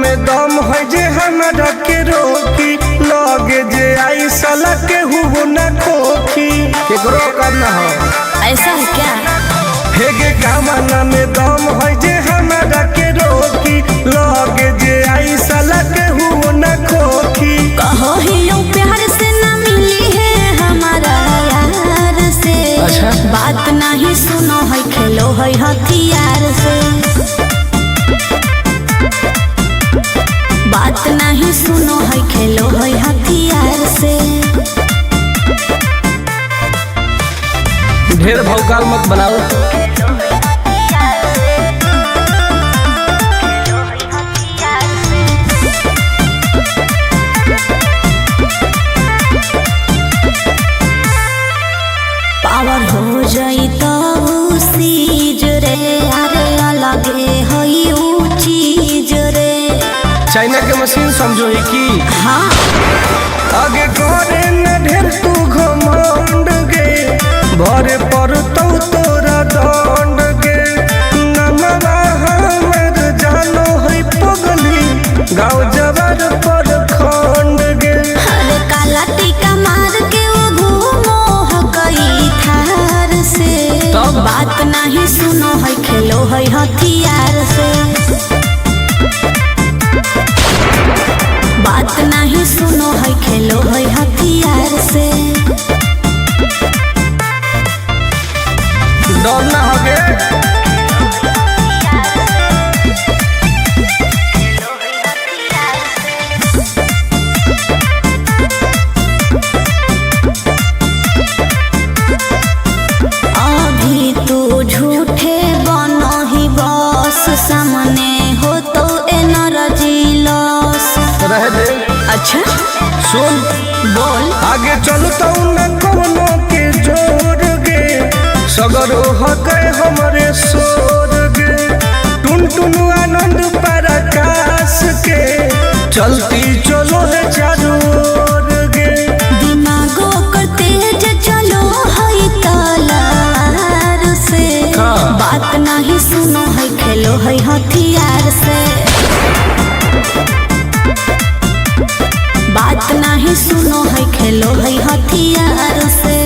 में दम है जे हमरा के रोकी, लगे जे आई साला के हुओ न खोखी। केकरो करना हो ऐसा है क्या? हेगे कामना में दम है जे हमरा के रोकी, लगे जे आई साला के हुओ न खोखी। कहो ही प्यार से न मिली है हमारा यार से। अच्छा? बात नहीं सुनो है खेलो है हथियार से। बात नहीं सुनो है खेलो है हथियार से। ढेर भौकाल मत बनाओ। पावर हो जाई तो सीज रे, अरे अलगे हई ऊ चीज रे। चाइना के मशीन समझो है कि हाँ आगे करे न ढेर तू घमंड गे, भरे पर तोरा दंड गे। नमवा हमर जानो है पगली, गाँव जवार पर खंड गे। अरे काला टीका मार के वो घूमो हकई थार से। तब? बात नहीं सुनो है खेलो है हथियार से। बात नहीं सुनो है खेलो है हथियार से। डर ना होगे अभी तू झूठे बनो ही बस, सामने हो तो एनर्जी लॉस। रह दे। अच्छा सुन बोल। आगे चलता न कोनो के जोर गे, सगर हो गए हमारे सोर गे। टुन टुन आनंद पराकाश के, चलती चलो है चारों ओर गे। दिमागो कर तेज चलो है तलार से। हाँ। बात नहीं सुनो है खेलो है हथियार से। बात नहीं सुनो है खेलो है हथियार से।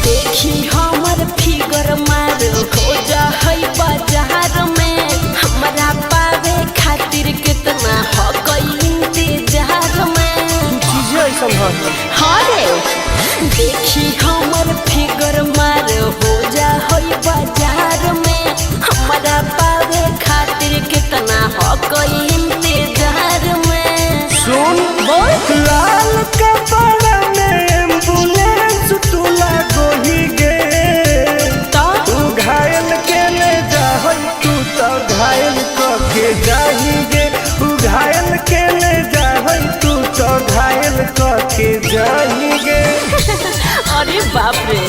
देखी हमर फिगर मार हो जा है बाजार में। हमरा पावे खातिर कितना हो गई इंतजार में। चीजें ऐसा हाँ रे देखी हमर फिगर मार हो जा है बाजार में। हमरा पावे खातिर कितना हो गई इंतजार में। सुन बोल। लाल कपड़ा में एम्बुलेंस तू लागो ही गे। तो तू घायल के ले जा तू तो घायल के जाही गे। तू घायल के ले जा तू तो घायल के जाही गे। अरे बाप रे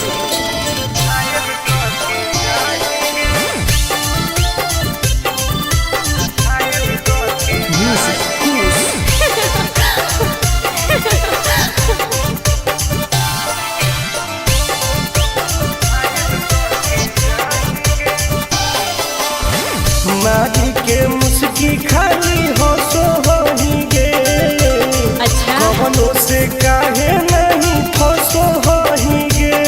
मारी के मुस्की खाली हो सो होही गे। अच्छा कवनो से काहे नहीं फसो होही गे।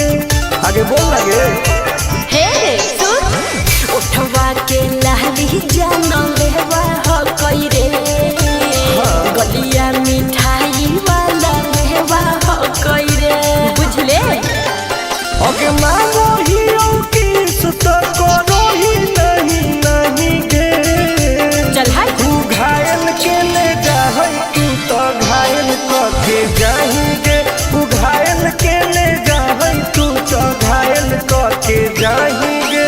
आगे बोल लगे हे सुन उठवा के लहली जानो लेवा हो कोई रे। गलिया मिठाई वाला लेवा हो कोई रे। बुझले ओके मांगो ही किस तो करो ही नहीं गे। चल हाय तू घायल के ले जा तू तो घायल के जाही गे। तू घायल के ले जा तू तो घायल के जाही गे।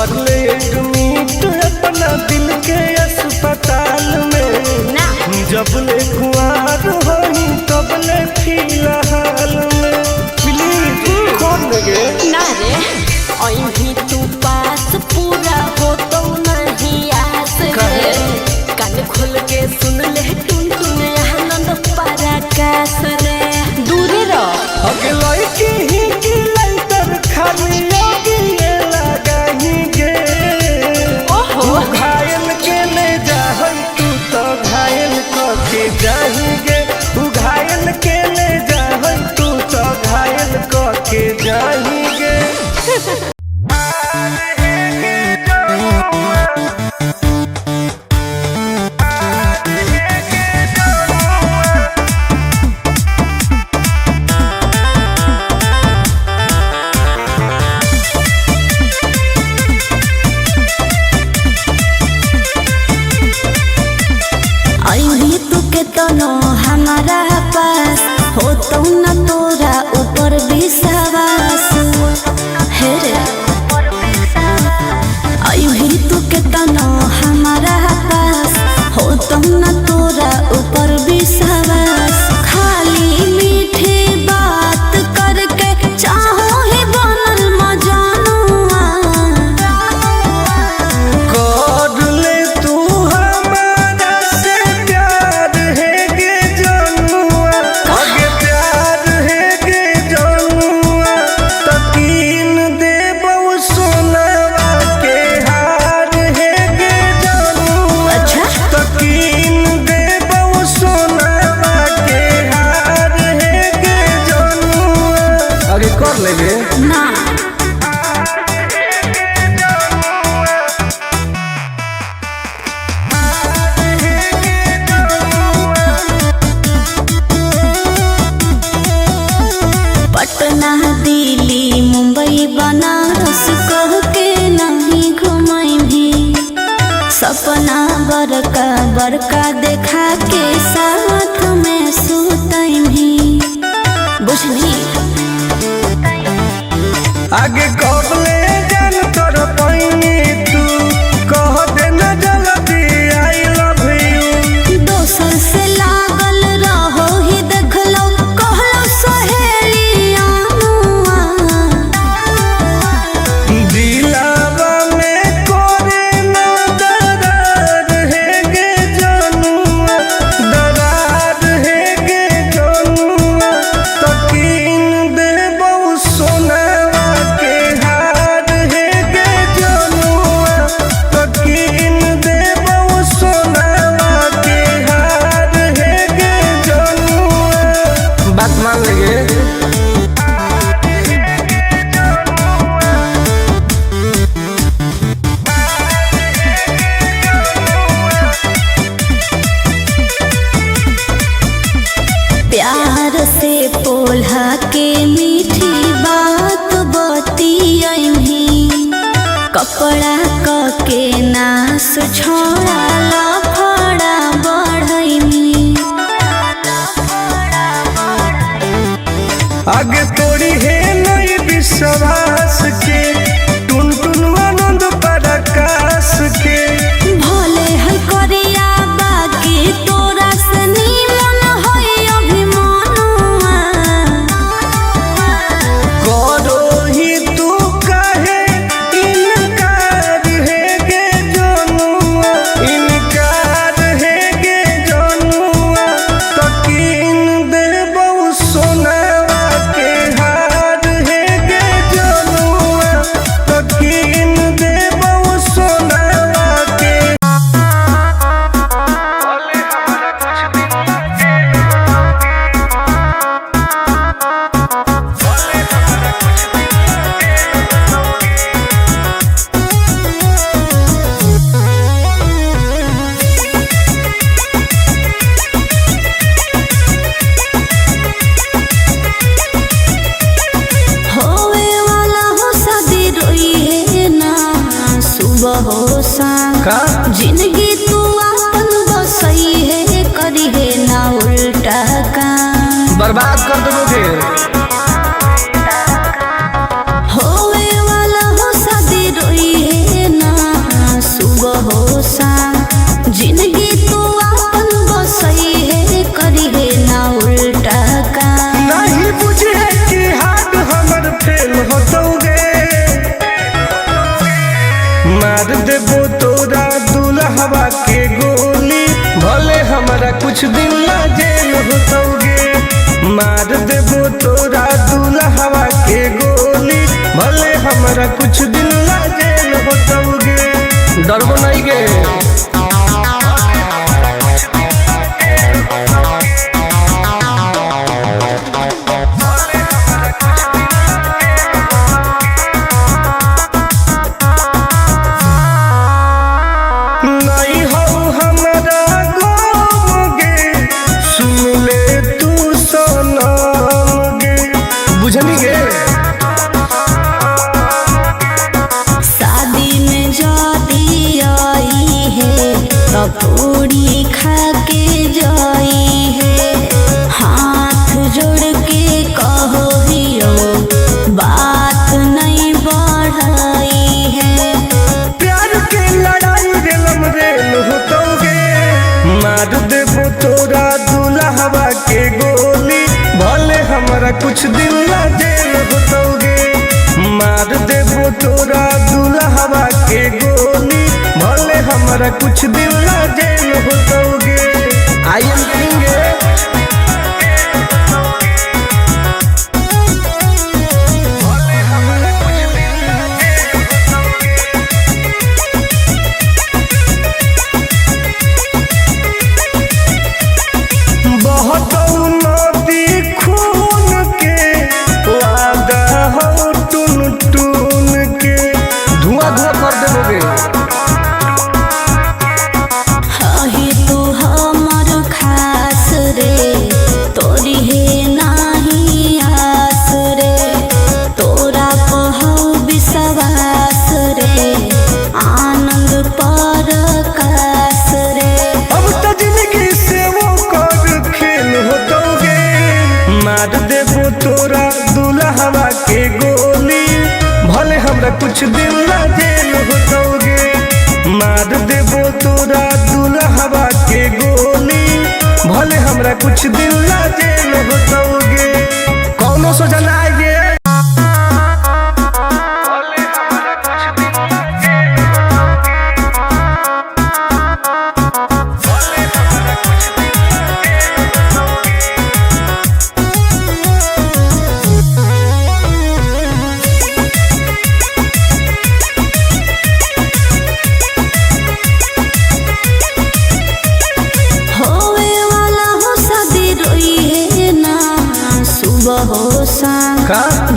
कर ले एडमिट अपना दिल के अस्पताल में ना जब ले कुआर होई तब ले फिलहाल में प्लीज कौन लगे ना रे अहीं तू पास पूरा हो तो नहीं आस रे कान खोल के सुन ले टुन टुन आनंद पराकाश रे दूर रह अगे लड़की ही की लइटर खाली योगी लगाही गे ओहो घायल के ले जाहई तू तो घायल के जाही गे तू घायल के ले जाहई तू तो घायल के जाही गे अभी तू के तनो हमारा पास हो तो न तोरा ऊपर विश्वास हे रे अभी तू के तनो हमारा पास हो तो न तोरा ऊपर विश्वास खाली मीठे बात करके चाहो ही बनल मजानुआ कर ले तू हमारा से प्यार है गे जनुआ आगे प्यार है गे जनुआ तकीन दे बहु सोनावा के हार है गे जनुआ अच्छा तकीन दे बहु सोनावा के हार है गे जनुआ आगे कर ले गे ना पटना दिल्ली मुंबई बनारस कह के नहीं घुमाई भी सपना बड़का बड़का देखा के साथ में सुतई भी बुझली आगे कब ले जान कर पाइनी तू कह देना जल्दी आई लव यू दोसर से लागल रहो ही देख लो कहलो सहेलिया दिलावा में कोरे ना दरार है गे जनुआ दरार है गे जनुआ तकीन दे बहु सोनावा के हार है गे जनुआ तकीन दे बहु सोनावा के हार है गे जनुआ बात मान लगे प्यार से पोल्हा के मीठी बात बतियही कपड़ा क के नास छोड़ा लफड़ा बढ़ई आगे तोड़ी है नई विश्वास के टुन टुन आनंद पराकाश के भले है करिया बाकी तोरा से निमन है अभिमानुआ करो ही तू कहे इनकार है गे जनुआ इनकार है गे जनुआ तकीन दे बहु सोनावा के हार है गे जनुआ देबो तोरा दुल्हवा के गोली, भले हमारा कुछ दिन ला जेल होतोगे। मार देबो तोरा दुल्हवा के गोली, भले हमारा कुछ दिन ला जेल होतोगे। डरबो नहीं गे। शादी में जाती आई है पूरी खा के जाई है, हाथ जोड़ के कहो हियो बात नहीं बढ़ाई है। प्यार के लड़ाई रेलम रेल होतोगे। मार देबो तोरा दुल्हवा के गोली, भले हमारा कुछ दिन ला जेल होतोगे। मार देबो तोरा दुल्हवा के गोली, भले हमारा कुछ दिन ला जेल होतोगे। I am king. मार देबो तोरा दुल्हवा के गोली, भले हमरा कुछ दिन ला जेल होतोगे। मार देबो तोरा दुल्हवा के गोली, भले हमरा कुछ दिन ला जेल होतोगे। कौनो सोचा ना आएगे।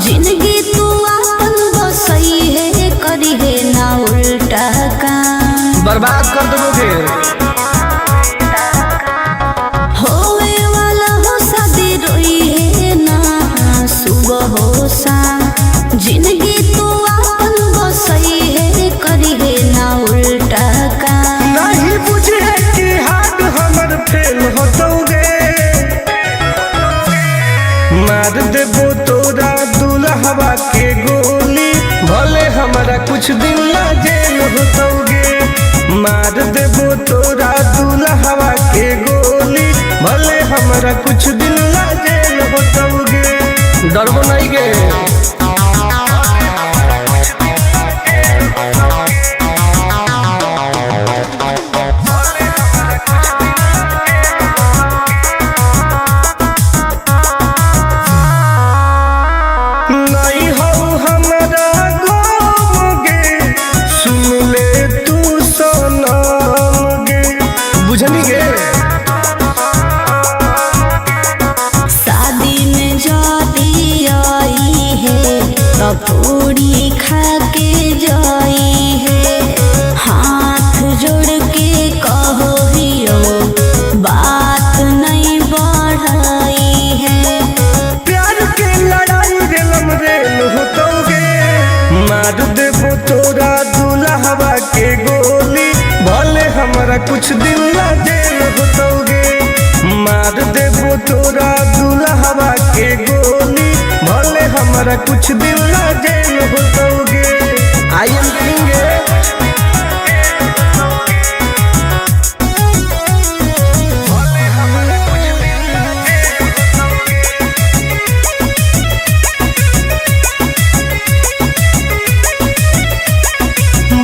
जिंदगी तू अपन बसई है, करी है ना उल्टा काम, बर्बाद कर दोगे। होवे वाला हो शादी रोई है ना सुबह हो शाम। जिंदगी तू अपन बसई है, करी है ना उल्टा काम। नहीं बुझे कि हाथ हमर फेल होतोगे। मार देबो तोरा दुल्हवा के गोली, भले हमारा कुछ दिन ला जेल होतोगे। मार देबो तोरा दुल्हवा के गोली, भले हमारा कुछ दिन ला जेल होतोगे। डरबो नहीं गे। शादी में जाती आई है पूरी खा के जाई है, हाथ जोड़ के कहो हियो बात नहीं बढ़ाई है। प्यार के लड़ाई रेलम रेल होतोगे। मार देबो तोरा दुल्हवा के गोली, भले हमारा कुछ दिन ला जेल होतोगे। मार देबो तोरा दुल्हवा के गोली, भले हमारा कुछ दिन ला जेल होतोगे। I am king.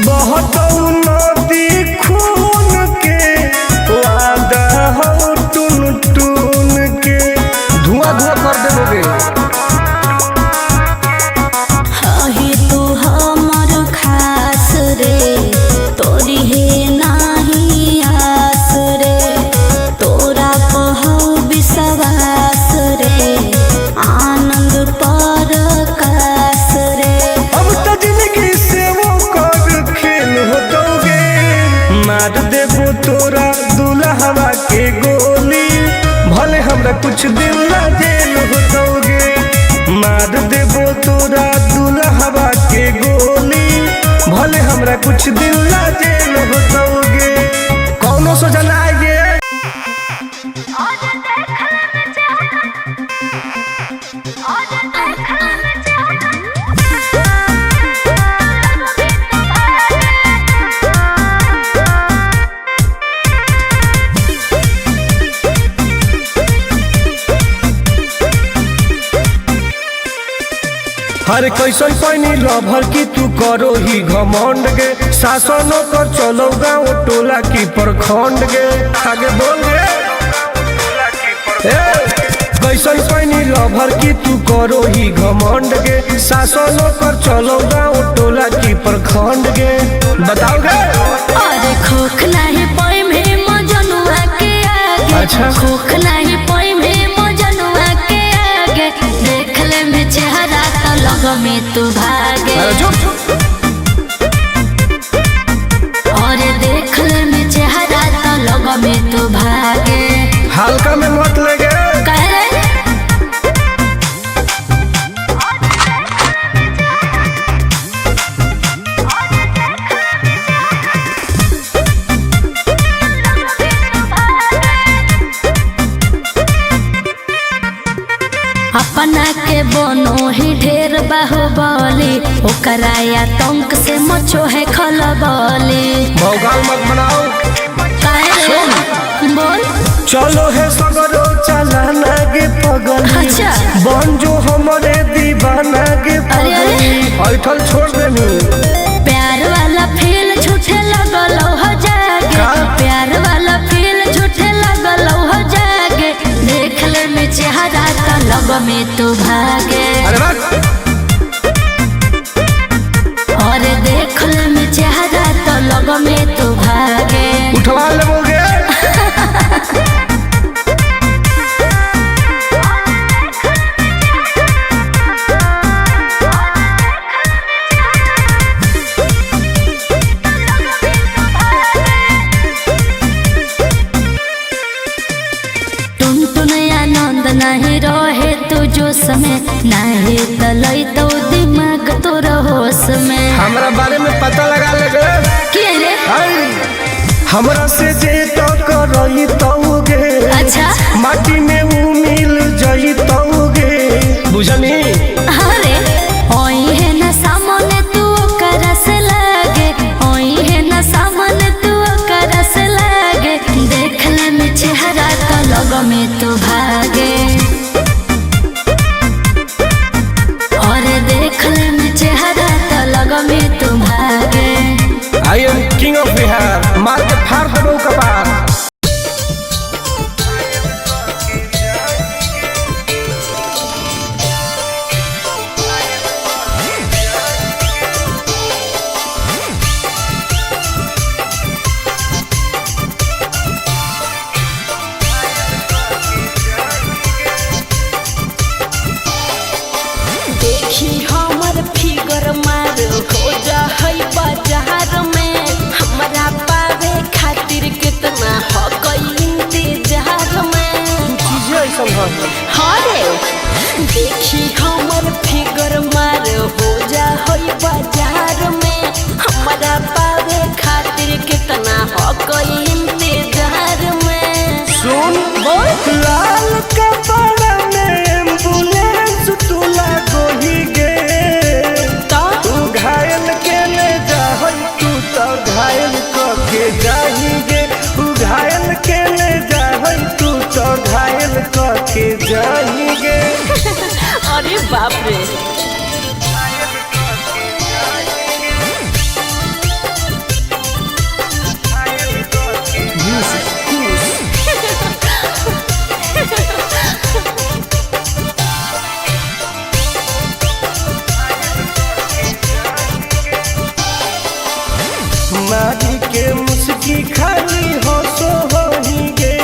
बहुत कुछ दिन ला जेल होतोगे, मार देबो तोरा दुल्हवा के गोली, भले हमरा कुछ दिन ला जेल होतोगे। कौनो सोचा ना आइए। हरे कैसन पैनी लभर की तू करो ही घमंड गे, शासनों कर चलो गाँव टोला की प्रखंड गे। आगे बोल गे। कैसन पैनी लभर की तू करो ही घमंड गे, शासनों कर चलो गाँव टोला की प्रखंड गे। बताओ गे। अरे खोखला है पोई में मजनुआ के आगे, अच्छा। खोखला है पोई में मजनुआ के आगे, देख ले में चेहरा तो लग में तू भागे। अरे चुप। और देख ले में चेहरा तो लग में तू भागे। हल्का में मत लगे। कह रे अपना के बनो ही ढेर बाहुबली, ओकरा आतंक से मचो है खलबली। भौकाल मत बनाओ। काहे रे? बोल। चलो है सगरो चलाना गे पगली, अच्छा। बन जो हमारे दीवाना गे अरे, अरे। पगली, ऐठल छोड़ देनी। प्यार वाला फील झूठे लगल हो जागे, का? प्यार वाला फील झूठे लगल हो जागे, देख ले में चेहरा तो लग में तू भागे। अरे बात। और देख ले में चेहरा तो लग में तू भागे। उठवा लेबोगे। टुन आनंद नहीं रहे तू जोश में, नहीं तलई तो दिमाग तोर होश में। हमरा बारे में पता लगा लेगे। के रे? हमरा से जे तो करई तोगे, अच्छा। माटी में ऊ मिल जई तोगे, बुझनी। अरे ओई है ना सामने तू ओकरा से लागे, ओई है ना सामने तू ओकरा से लागे, देख ले में चेहरा तो लग में तू भागे। और देख ले में चेहरा तो लग में तू भागे। I am king of Bihar, मार के फाड़ देबो कपार। देखी हमर फिगर मार हो जा है बाजार में, हमरा पावे खातिर कितना हो गई इंतजार में। चीजें ऐसा है। हरे देखी हमर फिगर मार हो जा है बाजार में, हमरा पावे खातिर कितना हो गई इंतजार में। सुन बोल। लाल कपड़ा में एम्बुलेंस तू लागोही गे, तो तू घायल के ले जाहई, तू तो घायल के जाहीगे, तू घायल के ले जाहई, तू तो घायल के जाहीगे। अरे बाप रे। मारी के मुस्की खाली हंसो होही गे,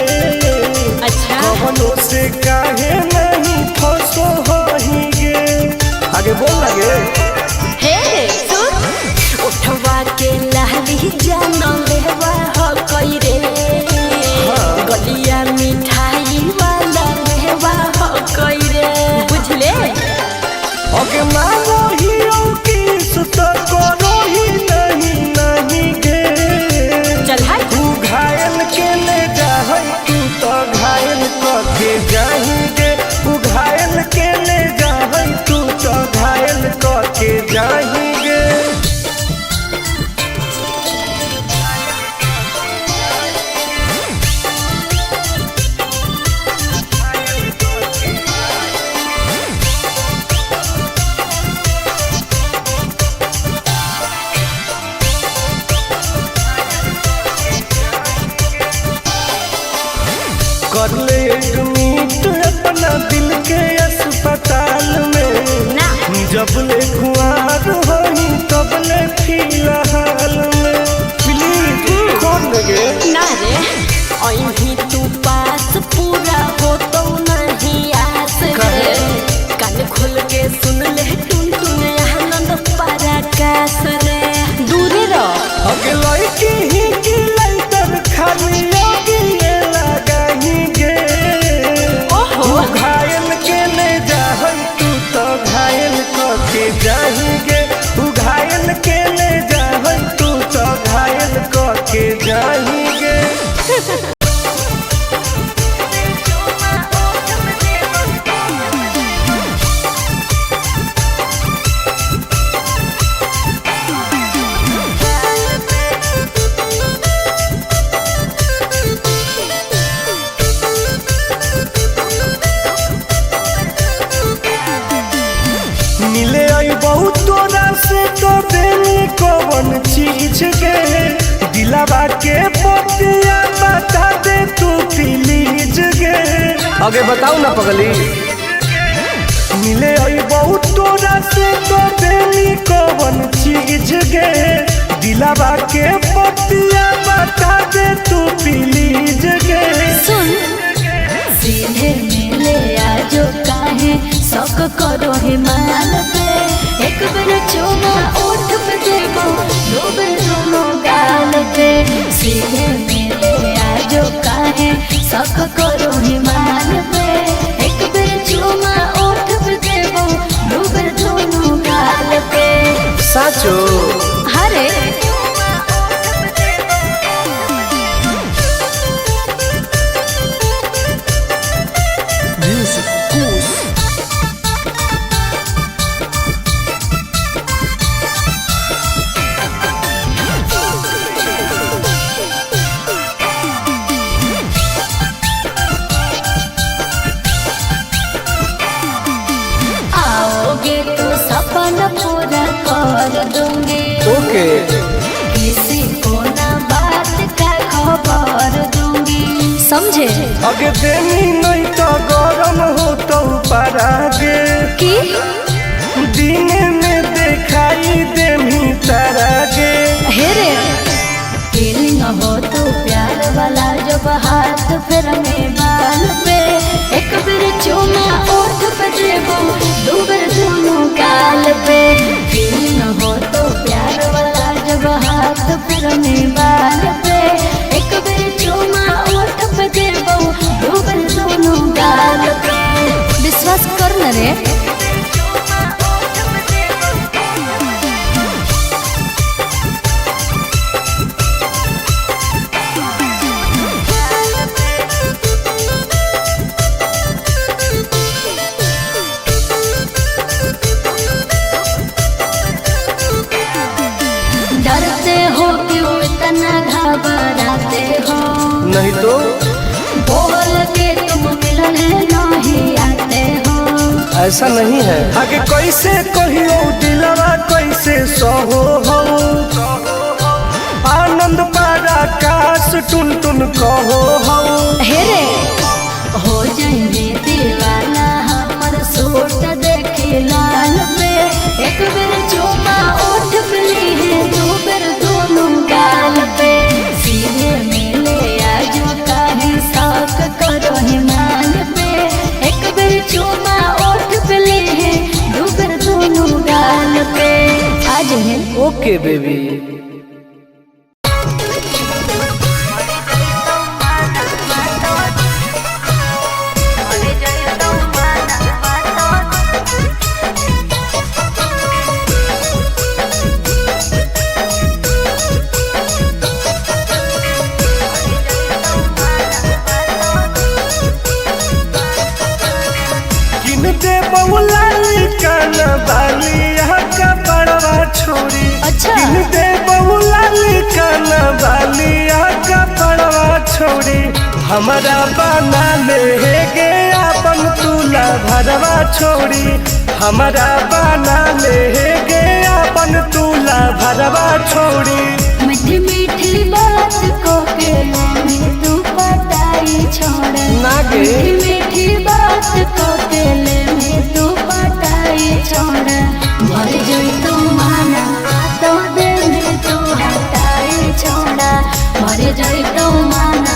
अच्छा। कवनो से काहे नहीं फंसो होही गे। आगे बोल लगे। हे सुन, उठवा के लहरी जान लेवा हो कोई रे, गलिया मिठाई वाला अगे मारो ही किस तो करो ही नहीं गे। चल हाय तू घायल के ले जा तू तो घायल के जाएंगे। तू घायल के ले जा तू तो घायल के जाएंगे। कर ले एडमिट अपना दिल के अस्पताल में ना जब ले खुआर होई तब ले फिलहाल में प्लीज खोल गे। ना रे अहीं तू पास पूरा हो तो नहीं आस रे। कान खोल के सुन ले टुन टुन आनंद पराकाश रे। दूरे रह अगे लड़की ही की लइटर खाली लगी लगाएंगे। ओहो तू घायल के ले जा तू तो घायल के जाएंगे। तू घायल के ले जा तू तो घायल के जाएंगे। मिले आई बहुत तोरा से तो देनी कौन चीज के दिलावा के पतिया बता दे तू प्लीज गे। आगे बताओ ना पगली। मिले आई बहुत तोरा से तो देनी कौन चीज गे दिलावा के पतिया बता दे तू प्लीज गे। सुन सीधे मिले आजो काहे शौक करो हिमाल पे। एक बार चुमा ओठ पे देबो दो बार दोनों गाल पे। सीधे मिले आजो काहे शौक करो हिमाल पे। एक बार चुमा ओठ पे देबो दो बार दोनों गाल पे। साचो हरे आओगे तो सपना पूरा कर दूंगी। ओके किसी को ना बात का खबर दूंगी। समझे अगे देनी नहीं तो गरम हो तो परागे। कि दिन में दिखाई देमी तारागे। हेरे फीलिंग हो तो प्यार वाला जब हाथ फिर में बाल पे। एक बार चुमा ओठ पे देबो दो बार दोनों गाल पे। फीलिंग हो तो प्यार वाला जब हाथ फिर में बाल पे। एक बार चुमा ओठ पे देबो दो बार दोनों गाल पे। विश्वास कर न रे। डरते हो क्यों इतना घबराते हो। नहीं तो बोल के तुम मिलने नहीं आते हो। ऐसा नहीं है। आगे कैसे कहियो दिलवा कैसे सहो हो। आनंद पराकाश टुन टुन कहो हो। हेरे हो जाएंगे दीवाना हमर सूट देखे लाल पे। एक बार चुमा ओठ पे ली दो बार दोनों गाल पे। सीधे मिले आजो काहे शौक करो हिमाल पे। एक बार चुमा ओठ पे ली दो बार दोनों गाल पे। आज है ओके बेबी। हमारा बना ले गे अपन तुला भरवा छोड़ी, हमारा बना ले गे अपन तुला भरवा छोड़ी। मीठी मीठी बात को के में तू पटाई छोड़, नागे मीठी मीठी बात को के में तू पटाई छोड़। मर जोई तो माना तो दे में तू हटाई छोड़ा, मर जोई तो माना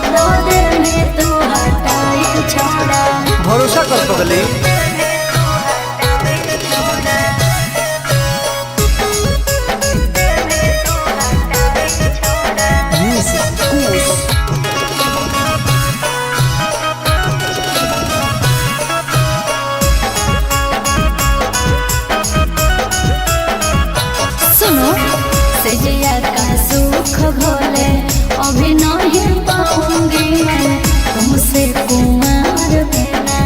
तो दे में तू हटाई छोड़ा। भरोसा कर पगली। सुनो सजिया का सुख भोले अभी नहीं पाऊंगी मैं, तुमसे कुमार बिना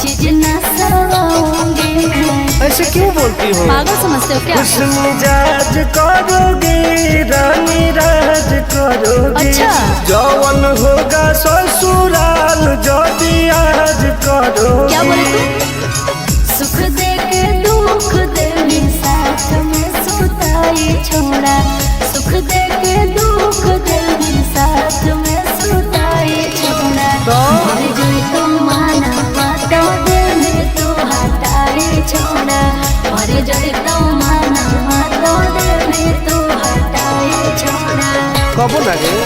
चीज न सवाऊंगी मैं। ऐसे क्यों बोलती हो? पागल समझते हो क्या? खुश मिजाज करोगी रानी राज करोगी। अच्छा। जौवन होगा ससुराल जो आज करोगी। क्या बोले तू? सुख दे के दुख दे साथ में सुताई छोड़ा, सुख दे के दुख दे साथ में सुताई छोड़ा। मर जोई तो माना तो दे में तू हटाई छोड़ा, मर जोई तो माना तो दे में तू हटाई छोड़ा। कबो ना गे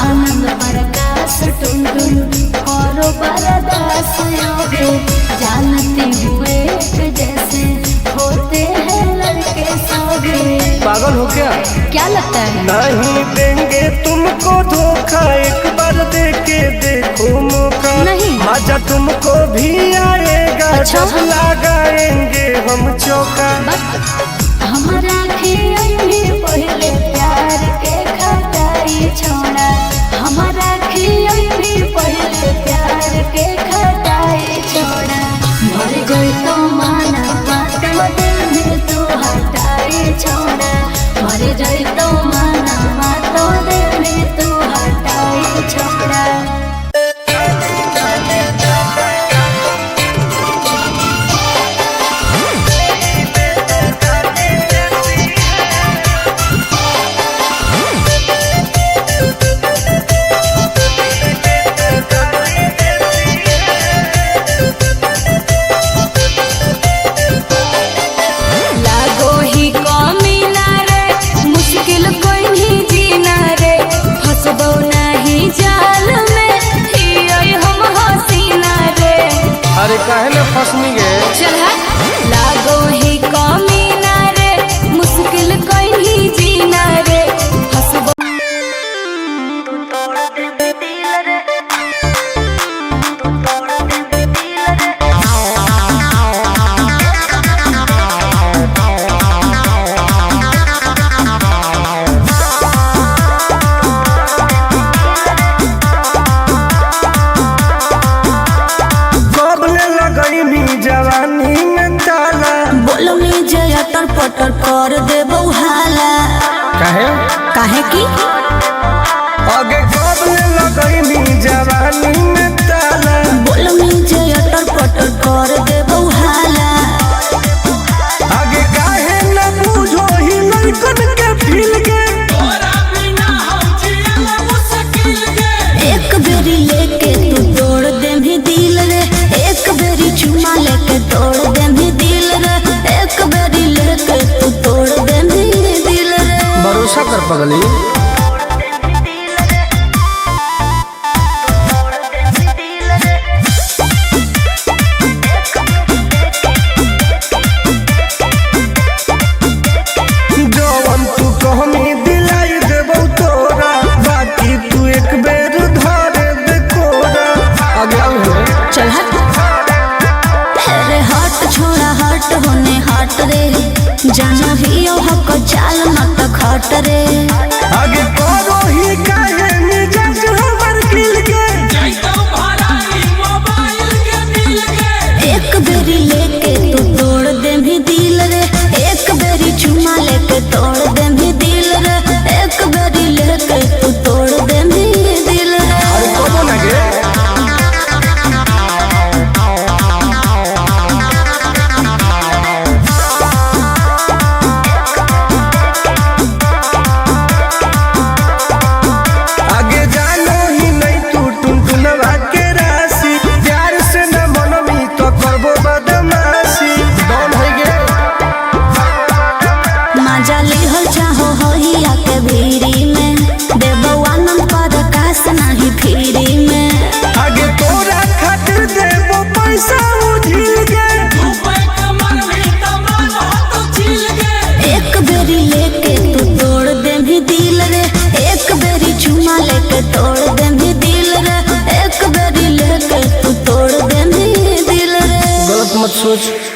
आनंद प्रकाश टुनटुन करो बरदास योगे, जानते हुए जैसे होते हैं लड़के सौगे। पागल हो क्या? क्या लगता है? नहीं देंगे तुमको धोखा, एक बार दे के देखो मौका। नहीं। मजा तुमको भी आएगा। अच्छा। जब लगाएंगे हम चौका। हमारा खियाई पहले प्यार के खटाई छोड़ा, हमारा खियाई पहले प्यार के खटाई छोड़ा। मर जोई तो माना तो दिल में तू हटाई छोड़ा, मर जोई तो माना तो दिल में तू हटाई छोड़ा। लागो ही कमीना रे, मुश्किल कोई नहीं जीना रे, फंसबो नहीं जाल में, हियै हम हसीना रे। अरे काहे ना फंसनी गे? चल हट। लागो ही कमीना रे, मुश्किल कोई नहीं जीना रे, फंसबो। कबले लगैनी जवानी में ताला। बोलो में जया तर पटर कर देबो हाला। काहे? काहे की? आगे कबले लगैनी जवानी में ताला। बोलो में जया तर पटर कर देबो हाला। आगे काहे ना बुझो ही लड़कन के फील के। एक बेरी लेके तू तोड़ दे भी दिल रे, एक बेरी चुमा लेके तोड़ दे भी दिल रे, एक बेरी लेके तू तोड़ दे भी दिल रे। भरोसा कर पगली। जवन तू कहमी दिलाई देबो तोरा, बाकी तू एक बेर धारे दे कोरा। आगे आओ। चल हट। अरे हट छोड़ा हट होने हट रे, जानो ही हक चाल रे। आगे करो ही काहे मिजाज हमर खिल के एक बेरी लेके तू तोड़ दे भी दिल रे, एक बेरी चुमा लेके तोड़ दे भी दिल रे, एक बेरी लेके तू तोड़ दे भी दिल रे। अरे कबो ना गे आगे जानो ही नहीं तू टुनटुनवा के राशि, प्यार से न मनमी तो करबो बदमाशी। डॉन हो गे मजा लिहल चाहो होइया के भीरी में, देबो आनंद पर कास नहीं फिरी में। आगे तोरा खातिर देबो पैसा उझिल गे। एक बेरी लेके तू तोड़ दे भी दिल रे, एक बेरी चुमा लेके तोड़ दे भी दिल रे, एक बेरी लेके तू तोड़ दे भी दिल रे। गलत मत सोच।